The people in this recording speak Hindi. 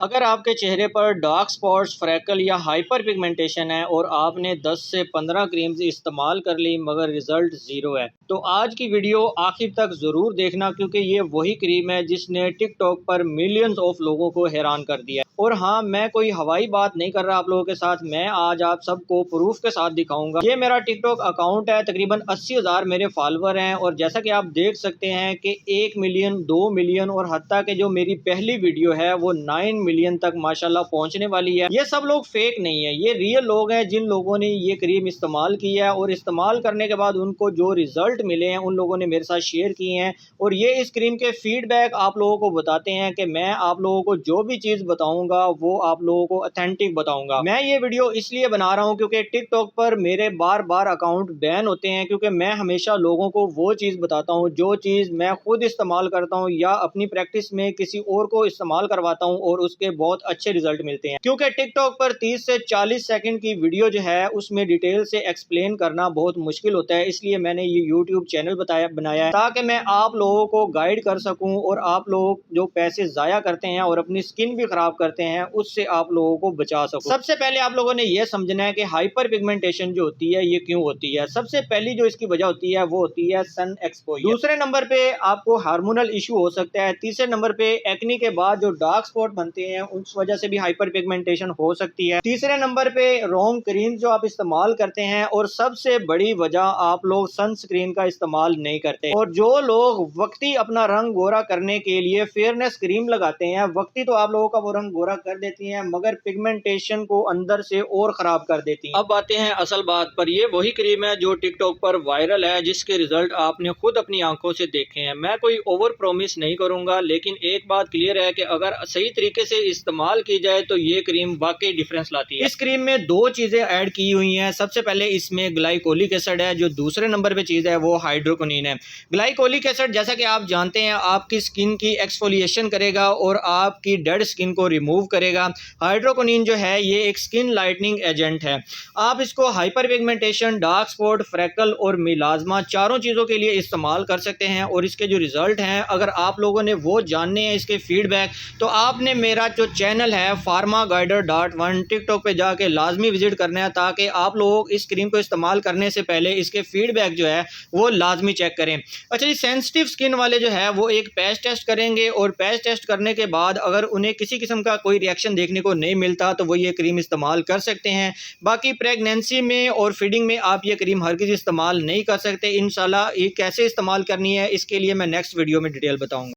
अगर आपके चेहरे पर डार्क स्पॉट्स, फ्रैकल या हाइपर पिगमेंटेशन है और आपने 10 से 15 क्रीम्स इस्तेमाल कर ली मगर रिजल्ट ज़ीरो है, तो आज की वीडियो आखिर तक ज़रूर देखना क्योंकि ये वही क्रीम है जिसने टिकटॉक पर मिलियंस ऑफ लोगों को हैरान कर दिया है। और हाँ, मैं कोई हवाई बात नहीं कर रहा आप लोगों के साथ, मैं आज आप सबको प्रूफ के साथ दिखाऊंगा। ये मेरा टिकटॉक अकाउंट है, तकरीबन 80,000 मेरे फॉलोअर हैं और जैसा कि आप देख सकते हैं कि 1 मिलियन, 2 मिलियन और हत्ता कि जो मेरी पहली वीडियो है वो 9 मिलियन तक माशाल्लाह पहुंचने वाली है। ये सब लोग फेक नहीं है, ये रियल लोग हैं जिन लोगों ने ये क्रीम इस्तेमाल किया है और इस्तेमाल करने के बाद उनको जो रिजल्ट मिले हैं उन लोगों ने मेरे साथ शेयर किए हैं। और ये इस क्रीम के फीडबैक आप लोगों को बताते हैं कि मैं आप लोगों को जो भी चीज़ बताऊंगा वो आप लोगों को ऑथेंटिक बताऊंगा। मैं ये वीडियो इसलिए बना रहा हूँ क्योंकि टिकटॉक पर मेरे बार बार अकाउंट बैन होते हैं, क्योंकि मैं हमेशा लोगों को वो चीज़ बताता हूँ जो चीज़ मैं खुद इस्तेमाल करता हूँ या अपनी प्रैक्टिस में किसी और को इस्तेमाल करवाता हूँ और उसके बहुत अच्छे रिजल्ट मिलते हैं। क्योंकि टिकटॉक पर 30 से 40 सेकंड की वीडियो जो है उसमें डिटेल से एक्सप्लेन करना बहुत मुश्किल होता है, इसलिए मैंने ये यूट्यूब चैनल बनाया है ताकि मैं आप लोगों को गाइड कर सकूं और आप लोग जो पैसे जाया करते हैं और अपनी स्किन भी खराब करते हैं उससे आप लोगों को बचा सकूं। सबसे पहले आप लोगों ने यह समझना है कि हाइपर पिगमेंटेशन जो होती है ये क्यों होती है। सबसे पहली जो इसकी वजह होती है वो होती है सन एक्सपोजर। दूसरे नंबर पे आपको हार्मोनल इशू हो सकता है। तीसरे नंबर पे एक्ने के बाद जो डार्क स्पॉट बनते हैं उस वजह से भी हाइपर पिगमेंटेशन हो सकती है। तीसरे नंबर पे रॉन्ग क्रीम जो आप इस्तेमाल करते हैं और सबसे बड़ी वजह आप लोग सनस्क्रीन का इस्तेमाल नहीं करते। और जो लोग वक्ती अपना रंग गोरा करने के लिए फेयरनेस क्रीम लगाते हैं, वक्ती तो आप लोगों का वो रंग गोरा कर देती हैं मगर पिगमेंटेशन को अंदर से और खराब कर देती हैं। अब आते हैं असल बात पर। ये वही क्रीम है जो टिकटॉक पर वायरल है, जिसके रिजल्ट आपने खुद अपनी आंखों से देखे हैं। मैं कोई ओवर प्रॉमिस नहीं करूंगा, लेकिन एक बात क्लियर है कि अगर सही तरीके से इस्तेमाल की जाए तो ये क्रीम वाकई डिफरेंस लाती है। इस क्रीम में दो चीजें ऐड की हुई हैं। सबसे पहले इसमें ग्लाइकोलिक एसिड है, जो दूसरे नंबर पे चीज है वो हाइड्रोक्विनोन है। ग्लाइकोलिक एसिड जैसा कि आप जानते हैं आपकी स्किन की एक्सफोलिएशन करेगा और आपकी डेड स्किन को रिमूव करेगा। हाइड्रोक्विनोन जो है ये एक स्किन लाइटनिंग एजेंट है। आप इसको hyper pigmentation, dark spot, freckle और मिलाजमा चारों चीज़ों के लिए इस्तेमाल कर सकते हैं। और इसके जो रिजल्ट हैं अगर आप लोगों ने वो जानने हैं इसके फीडबैक, तो आपने मेरा जो चैनल है pharmaguider.1 टिकटॉक पे जाके लाजमी विजिट करना है ताकि आप लोग इस क्रीम को इस्तेमाल करने से पहले इसके फीडबैक जो है वो लाजमी चेक करें। अच्छा जी, सेंसिटिव स्किन वाले जो है वो एक पैच टेस्ट करेंगे और पैच टेस्ट करने के बाद अगर उन्हें किसी किस्म का कोई रिएक्शन देखने को नहीं मिलता तो वो ये क्रीम इस्तेमाल कर सकते हैं। बाकी प्रेगनेंसी में और फीडिंग में आप ये क्रीम हर किसी इस्तेमाल नहीं कर सकते। इंशाल्लाह ये कैसे इस्तेमाल करनी है इसके लिए मैं नेक्स्ट वीडियो में डिटेल बताऊंगा।